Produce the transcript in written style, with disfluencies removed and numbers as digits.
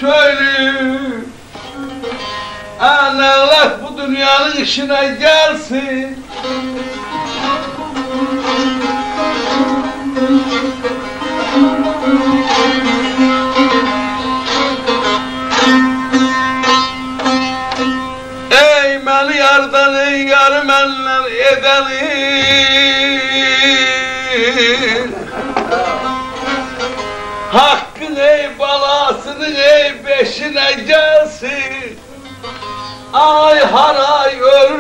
söyleyeyim. Allah bu dünyanın işine gelsin. Ey məni yardan, ey yarı mənlər edenin, hakkın ey balasının ey beşine gelsin. Ay haray ölürüm.